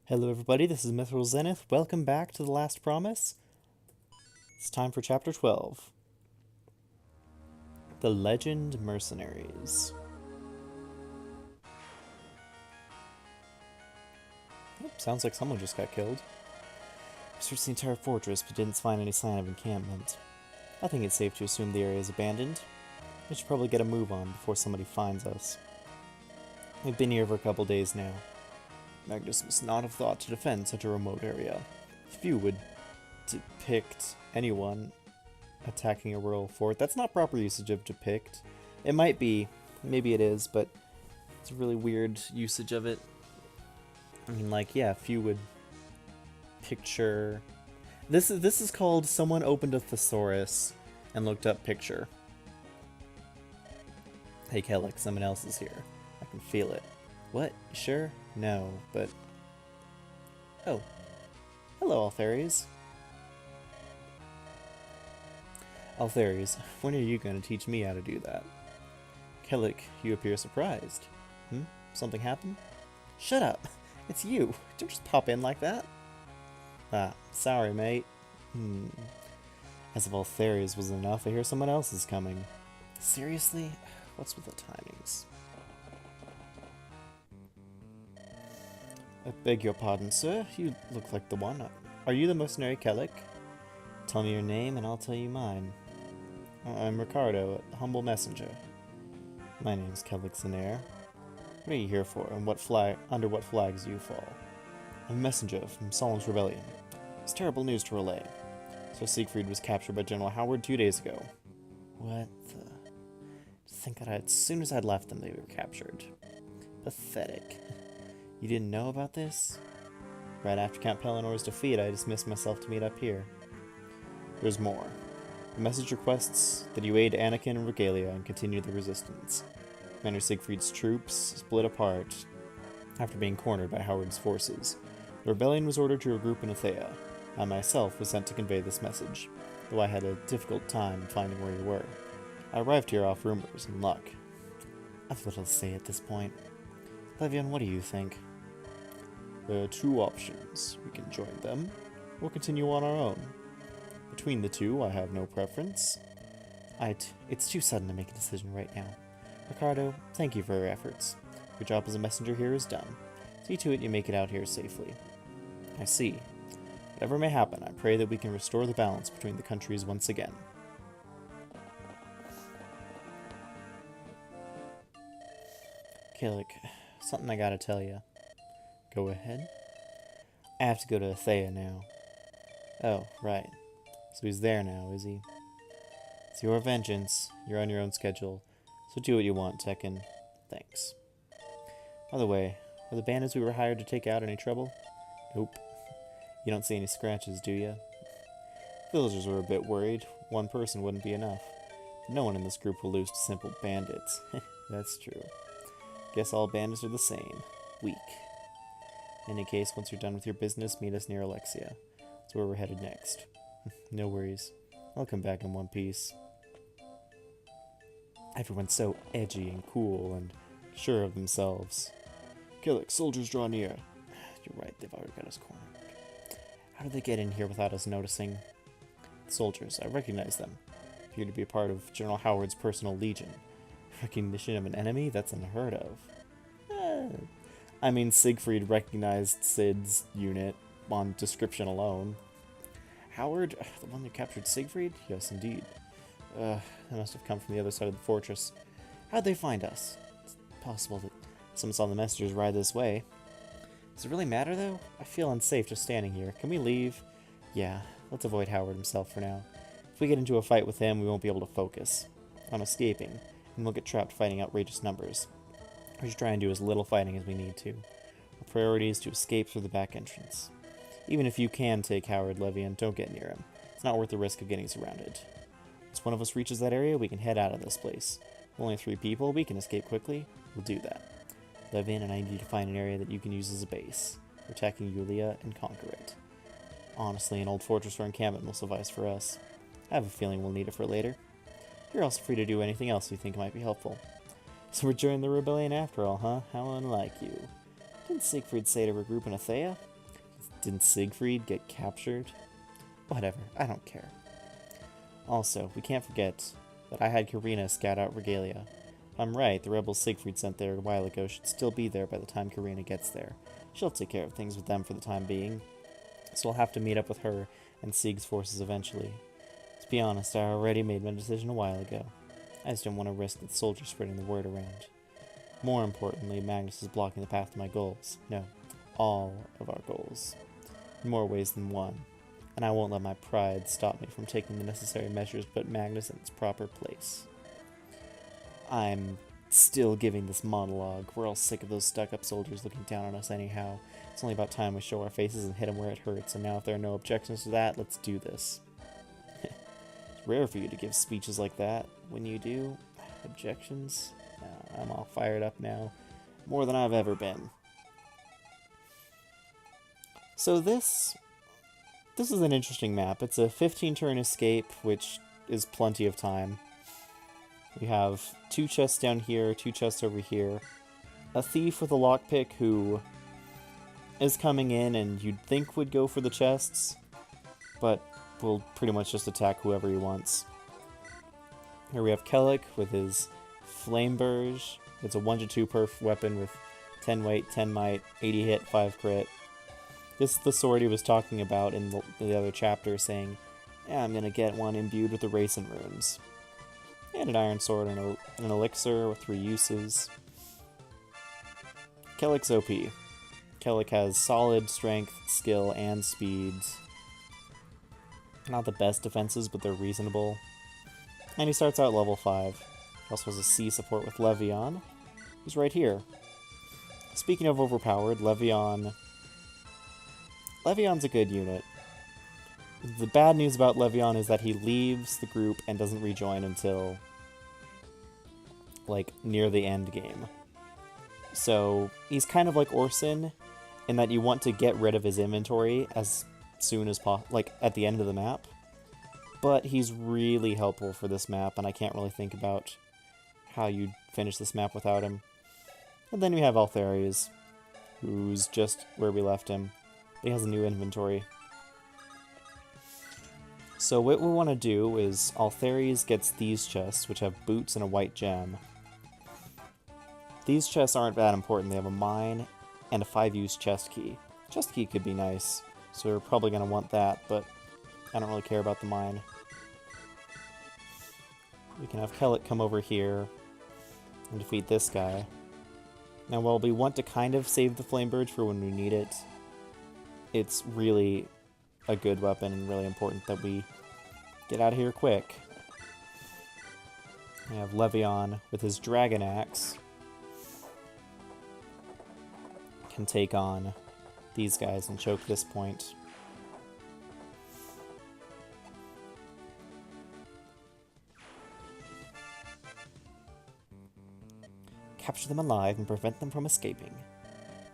Hello everybody, this is Mithril Zenith. Welcome back to The Last Promise. It's time for Chapter 12. The Legend Mercenaries. Oh, sounds like someone just got killed. I searched the entire fortress but didn't find any sign of encampment. I think it's safe to assume the area is abandoned. We should probably get a move on before somebody finds us. We've been here for a couple days now. Magnus must not have thought to defend such a remote area. Few would depict anyone attacking a rural fort. That's not proper usage of depict. It might be, maybe it is, but it's a really weird usage of it. I mean, like, yeah, few would picture. This is called someone opened a thesaurus and looked up picture. Hey Kelik, someone else is here. I can feel it. What? You sure? No, but... Oh. Hello, Altheres. Altheres, when are you going to teach me how to do that? Kelik, you appear surprised. Something happened? Shut up! It's you! Don't just pop in like that! Ah, sorry, mate. As if Altheres wasn't enough, I hear someone else is coming. Seriously? What's with the timings? I beg your pardon, sir. You look like the one. Are you the mercenary Kelik? Tell me your name and I'll tell you mine. I'm Ricardo, a humble messenger. My name's Kelik Zenair. What are you here for, and under what flags do you fall? I'm a messenger from Solom's Rebellion. It's terrible news to relay. Sir Siegfried was captured by General Howard 2 days ago. What the... To think that as soon as I'd left them, they were captured. Pathetic. You didn't know about this? Right after Count Pelinor's defeat, I dismissed myself to meet up here. There's more. The message requests that you aid Anakin and Regalia and continue the resistance. Commander Siegfried's troops split apart after being cornered by Howard's forces. The rebellion was ordered to regroup in Athea. I myself was sent to convey this message, though I had a difficult time finding where you were. I arrived here off rumors and luck. I've little to say at this point. Levian, what do you think? There are two options. We can join them, or continue on our own. Between the two, I have no preference. It's too sudden to make a decision right now. Ricardo, thank you for your efforts. Your job as a messenger here is done. See to it you make it out here safely. I see. Whatever may happen, I pray that we can restore the balance between the countries once again. Kelik, something I gotta tell you. Go ahead. I have to go to Athea now. Oh, right. So he's there now, is he? It's your vengeance. You're on your own schedule. So do what you want, Tekken. Thanks. By the way, were the bandits we were hired to take out any trouble? Nope. You don't see any scratches, do you? Villagers were a bit worried. One person wouldn't be enough. But no one in this group will lose to simple bandits. That's true. Guess all bandits are the same. Weak. In any case, once you're done with your business, meet us near Alexia. That's where we're headed next. No worries. I'll come back in one piece. Everyone's so edgy and cool and sure of themselves. Kelik, soldiers draw near. You're right, they've already got us cornered. How did they get in here without us noticing? The soldiers, I recognize them. Appear to be a part of General Howard's personal legion. Recognition of an enemy? That's unheard of. I mean, Siegfried recognized Sid's unit on description alone. Howard? The one who captured Siegfried? Yes, indeed. They must have come from the other side of the fortress. How'd they find us? It's possible that someone saw the messengers ride this way. Does it really matter, though? I feel unsafe just standing here. Can we leave? Yeah, let's avoid Howard himself for now. If we get into a fight with him, we won't be able to focus on escaping, and we'll get trapped fighting outrageous numbers. We should try and do as little fighting as we need to. Our priority is to escape through the back entrance. Even if you can take Howard, Levian, don't get near him. It's not worth the risk of getting surrounded. Once one of us reaches that area, we can head out of this place. With only 3 people, we can escape quickly. We'll do that. Levian and I need to find an area that you can use as a base. We're attacking Yulia and conquer it. Honestly, an old fortress or encampment will suffice for us. I have a feeling we'll need it for later. You're also free to do anything else you think might be helpful. So we're joining the rebellion after all, huh? How unlike you. Didn't Siegfried say to regroup in Athea? Didn't Siegfried get captured? Whatever, I don't care. Also, we can't forget that I had Karina scout out Regalia. If I'm right, the rebels Siegfried sent there a while ago should still be there by the time Karina gets there. She'll take care of things with them for the time being, so I'll have to meet up with her and Sieg's forces eventually. To be honest, I already made my decision a while ago. I just didn't want to risk the soldiers spreading the word around. More importantly, Magnus is blocking the path to my goals. No, all of our goals. In more ways than one. And I won't let my pride stop me from taking the necessary measures to put Magnus in its proper place. I'm still giving this monologue. We're all sick of those stuck-up soldiers looking down on us anyhow. It's only about time we show our faces and hit them where it hurts, and now if there are no objections to that, let's do this. It's rare for you to give speeches like that. When you do, objections? I'm all fired up now. More than I've ever been. So this is an interesting map. It's a 15-turn escape, which is plenty of time. You have 2 chests down here, 2 chests over here. A thief with a lockpick who is coming in and you'd think would go for the chests, but will pretty much just attack whoever he wants. Here we have Kelik with his Flame Burge. It's a 1-2 perf weapon with 10 weight, 10 might, 80 hit, 5 crit. This is the sword he was talking about in the other chapter, saying, yeah, I'm going to get one imbued with the Racing runes. And an iron sword and an elixir with 3 uses. Kelik's OP. Kelik has solid strength, skill, and speed. Not the best defenses, but they're reasonable. And he starts out level 5. He also has a C support with Levion, who's right here. Speaking of overpowered, Levion's a good unit. The bad news about Levion is that he leaves the group and doesn't rejoin until, like, near the end game. So, he's kind of like Orson, in that you want to get rid of his inventory as soon as possible, like, at the end of the map. But he's really helpful for this map, and I can't really think about how you'd finish this map without him. And then we have Altharius, who's just where we left him. He has a new inventory. So what we want to do is Altharius gets these chests, which have boots and a white gem. These chests aren't that important. They have a mine and a 5-use chest key. Chest key could be nice, so we're probably going to want that, but I don't really care about the mine. We can have Kelik come over here and defeat this guy. Now, while we want to kind of save the Flame Burge for when we need it, it's really a good weapon and really important that we get out of here quick. We have Levion with his Dragon Axe. Can take on these guys and choke this point. Capture them alive and prevent them from escaping.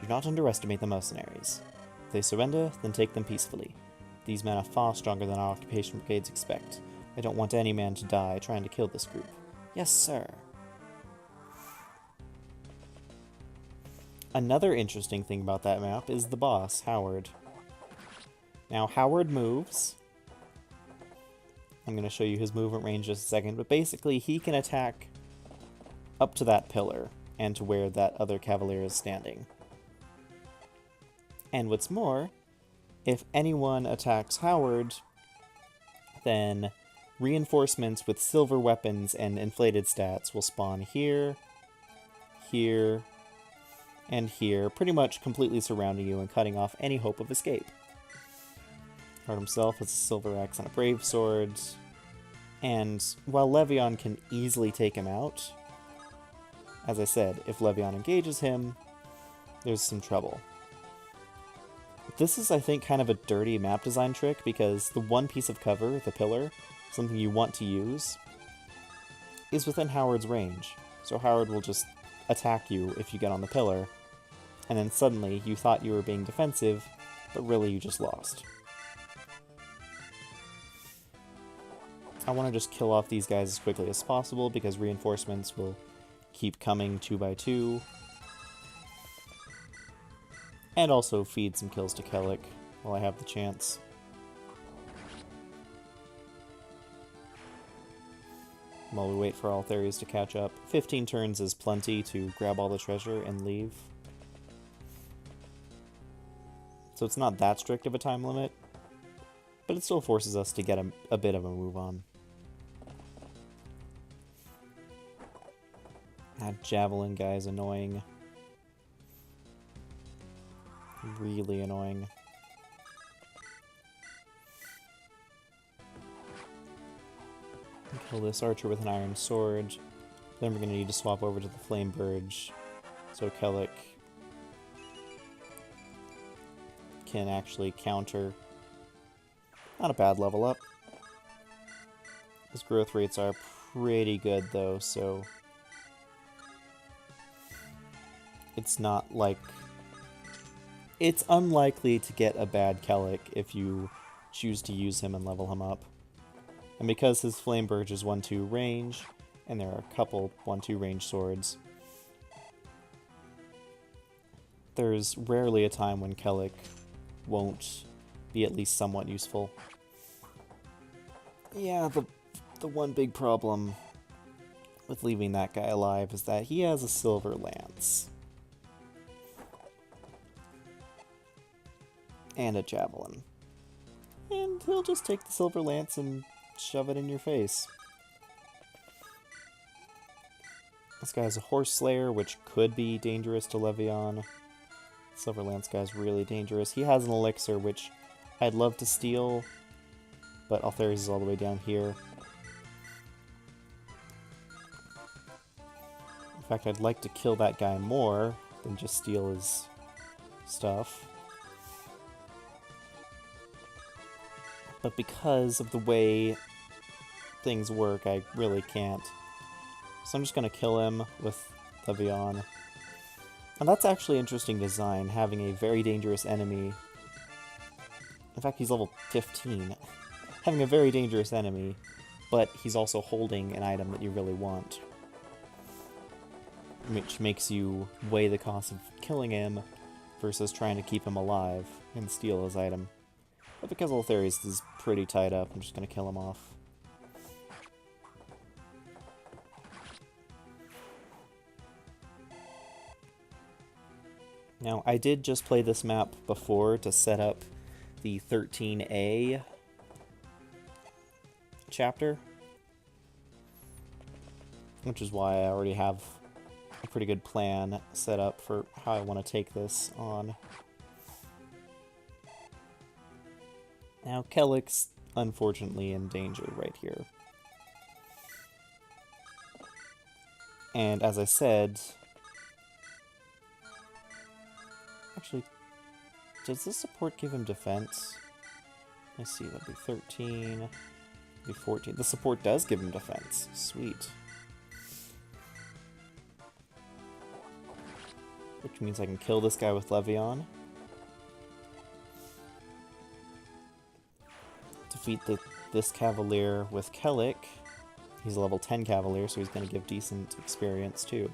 Do not underestimate the mercenaries. If they surrender, then take them peacefully. These men are far stronger than our occupation brigades expect. I don't want any man to die trying to kill this group. Yes, sir. Another interesting thing about that map is the boss, Howard. Now, Howard moves. I'm going to show you his movement range in just a second, but basically he can attack up to that pillar and to where that other cavalier is standing. And what's more, if anyone attacks Howard, then reinforcements with silver weapons and inflated stats will spawn here, here, and here, pretty much completely surrounding you and cutting off any hope of escape. Howard himself has a silver axe and a brave sword, and while Levion can easily take him out, as I said, if Levion engages him, there's some trouble. This is, I think, kind of a dirty map design trick, because the one piece of cover, the pillar, something you want to use, is within Howard's range. So Howard will just attack you if you get on the pillar, and then suddenly you thought you were being defensive, but really you just lost. I want to just kill off these guys as quickly as possible, because reinforcements will keep coming 2 by 2. And also feed some kills to Kelik while I have the chance. While we wait for all Theries to catch up. 15 turns is plenty to grab all the treasure and leave. So it's not that strict of a time limit, but it still forces us to get a bit of a move on. That javelin guy is annoying. Really annoying. Kill this archer with an iron sword. Then we're going to need to swap over to the flame burge, so Kelik can actually counter. Not a bad level up. His growth rates are pretty good though, so it's not like... It's unlikely to get a bad Kelik if you choose to use him and level him up. And because his Flame Burge is 1-2 range, and there are a couple 1-2 range swords, there's rarely a time when Kelik won't be at least somewhat useful. Yeah, the one big problem with leaving that guy alive is that he has a silver lance. And a javelin. And he'll just take the silver lance and shove it in your face. This guy's a horse slayer, which could be dangerous to Levion. Silver lance guy's really dangerous. He has an elixir, which I'd love to steal, but Altharius is all the way down here. In fact, I'd like to kill that guy more than just steal his stuff. But because of the way things work, I really can't. So I'm just going to kill him with Levion. And that's actually interesting design, having a very dangerous enemy. In fact, he's level 15. Having a very dangerous enemy, but he's also holding an item that you really want. Which makes you weigh the cost of killing him versus trying to keep him alive and steal his item. But because Altharius is pretty tied up, I'm just going to kill him off. Now, I did just play this map before to set up the 13A chapter, which is why I already have a pretty good plan set up for how I want to take this on. Now, Kelik's unfortunately in danger right here. And as I said... Actually, does this support give him defense? Let's see, that'd be 13, that'd be 14. The support does give him defense. Sweet. Which means I can kill this guy with Levion. Defeat this Cavalier with Kelik. He's a level 10 Cavalier, so he's going to give decent experience too.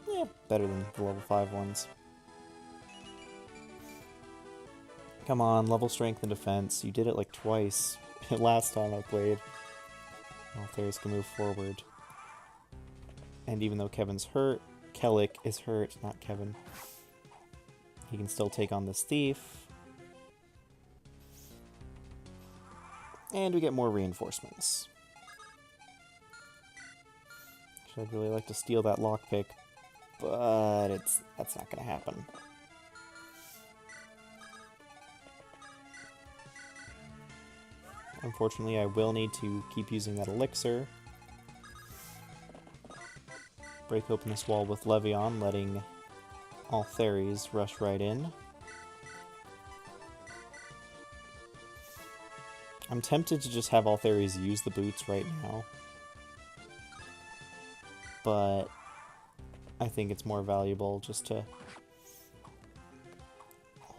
Yeah, better than the level 5 ones. Come on, level strength and defense. You did it like twice last time I played. Altharius can move forward. And even though Kevin's hurt, Kelik is hurt, not Kevin. He can still take on this thief. And we get more reinforcements. Actually, I'd really like to steal that lockpick, but that's not going to happen. Unfortunately, I will need to keep using that elixir. Break open this wall with Levion, letting all Theries rush right in. I'm tempted to just have all Theries use the boots right now, but I think it's more valuable just to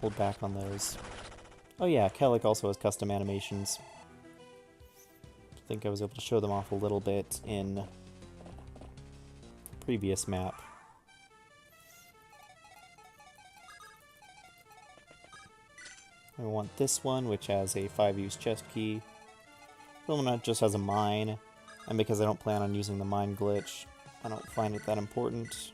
hold back on those. Oh yeah, Kelik also has custom animations. I think I was able to show them off a little bit in the previous map. I want this one, which has a 5-use chest key. The one that just has a mine, and because I don't plan on using the mine glitch, I don't find it that important.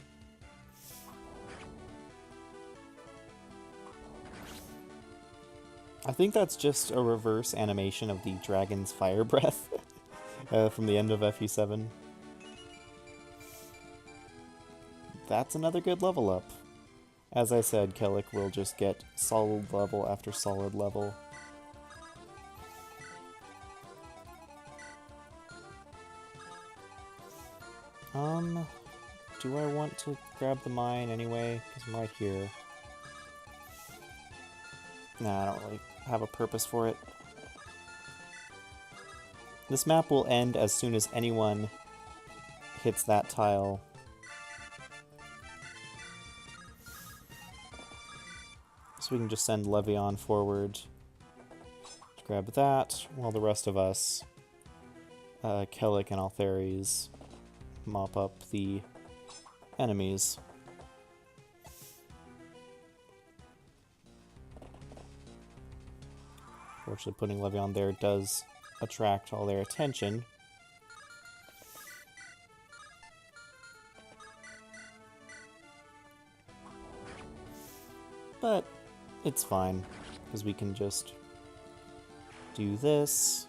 I think that's just a reverse animation of the dragon's fire breath from the end of FE7. That's another good level up. As I said, Kelik will just get solid level after solid level. Do I want to grab the mine anyway? Because I'm right here. Nah, I don't really have a purpose for it. This map will end as soon as anyone hits that tile. So we can just send Levion forward to grab that, while the rest of us, Kelik and Altheres, mop up the enemies. Fortunately, putting Levion there does attract all their attention. But it's fine, because we can just do this.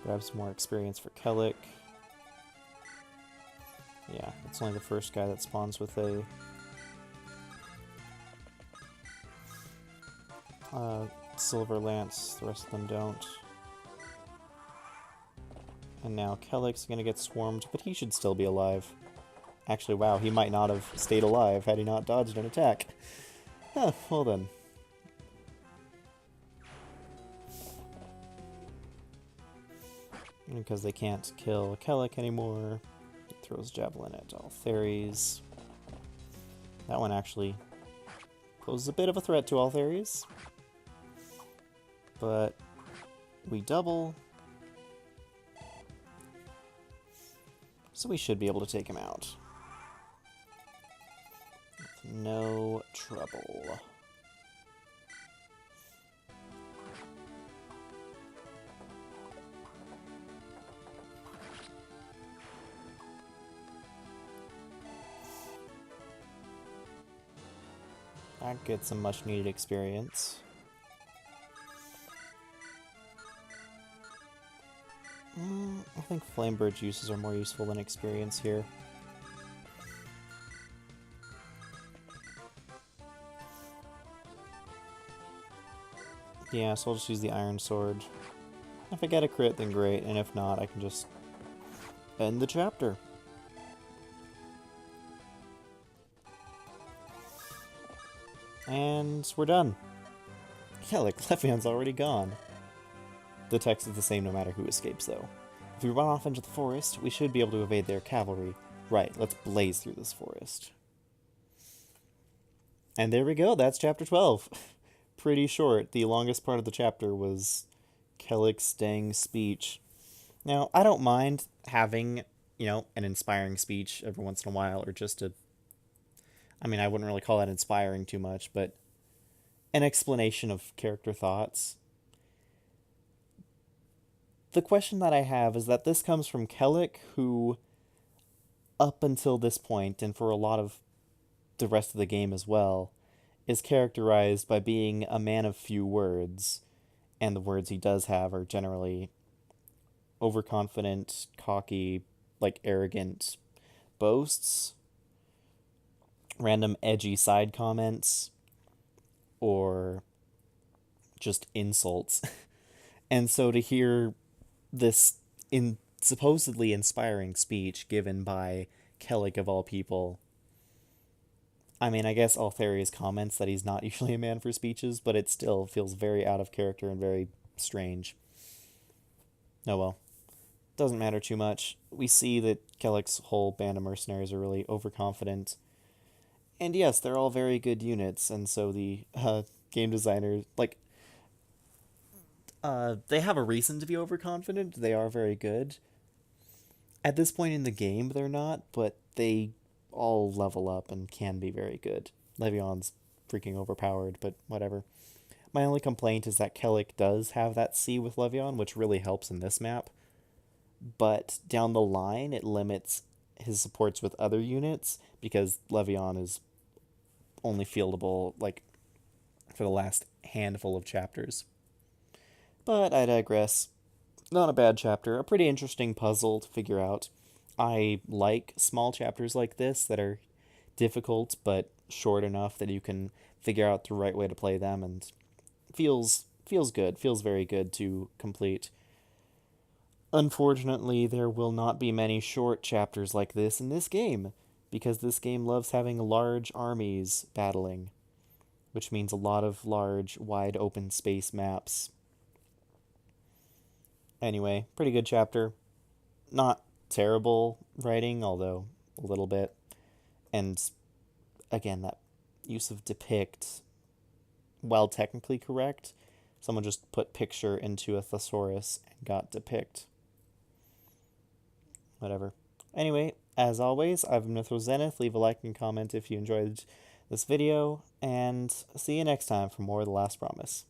Grab some more experience for Kelik. Yeah, it's only the first guy that spawns with a silver lance, the rest of them don't. And now Kelik's gonna get swarmed, but he should still be alive. Actually, wow, he might not have stayed alive had he not dodged an attack. Huh, well then. Because they can't kill Kelik anymore, he throws Javelin at Altheres. That one actually poses a bit of a threat to Altheres. But we double. So we should be able to take him out. With no trouble. That gets some much needed experience. I think Flamebird juices are more useful than experience here. Yeah, so I'll just use the Iron Sword. If I get a crit, then great, and if not, I can just end the chapter. And we're done. Kelik, Levion's already gone. The text is the same no matter who escapes, though. If we run off into the forest, we should be able to evade their cavalry. Right, let's blaze through this forest. And there we go, that's chapter 12. Pretty short. The longest part of the chapter was Kelik's dang speech. Now, I don't mind having, an inspiring speech every once in a while, or just a... I mean, I wouldn't really call that inspiring too much, but an explanation of character thoughts. The question that I have is that this comes from Kelik, who, up until this point, and for a lot of the rest of the game as well, is characterized by being a man of few words, and the words he does have are generally overconfident, cocky, arrogant boasts, random edgy side comments, or just insults. And so to hear this supposedly inspiring speech given by Kelik of all people, I mean, I guess Altheria's comments that he's not usually a man for speeches, but it still feels very out of character and very strange. Oh well. Doesn't matter too much. We see that Kelik's whole band of mercenaries are really overconfident. And yes, they're all very good units, and so the game designers, they have a reason to be overconfident. They are very good. At this point in the game, they're not, but they all level up and can be very good. Levion's freaking overpowered, but whatever. My only complaint is that Kelik does have that C with Levion, which really helps in this map, but down the line it limits his supports with other units because Levion is only fieldable like for the last handful of chapters. But I digress. Not a bad chapter, a pretty interesting puzzle to figure out. I like small chapters like this that are difficult but short enough that you can figure out the right way to play them, and feels good, feels very good to complete. Unfortunately, there will not be many short chapters like this in this game, because this game loves having large armies battling, which means a lot of large, wide open space maps. Anyway, pretty good chapter. Not terrible writing, although a little bit. And again, that use of depict, while technically correct, someone just put picture into a thesaurus and got depict. Whatever. Anyway, as always, I've been Mythro Zenith. Leave a like and comment if you enjoyed this video, and see you next time for more of The Last Promise.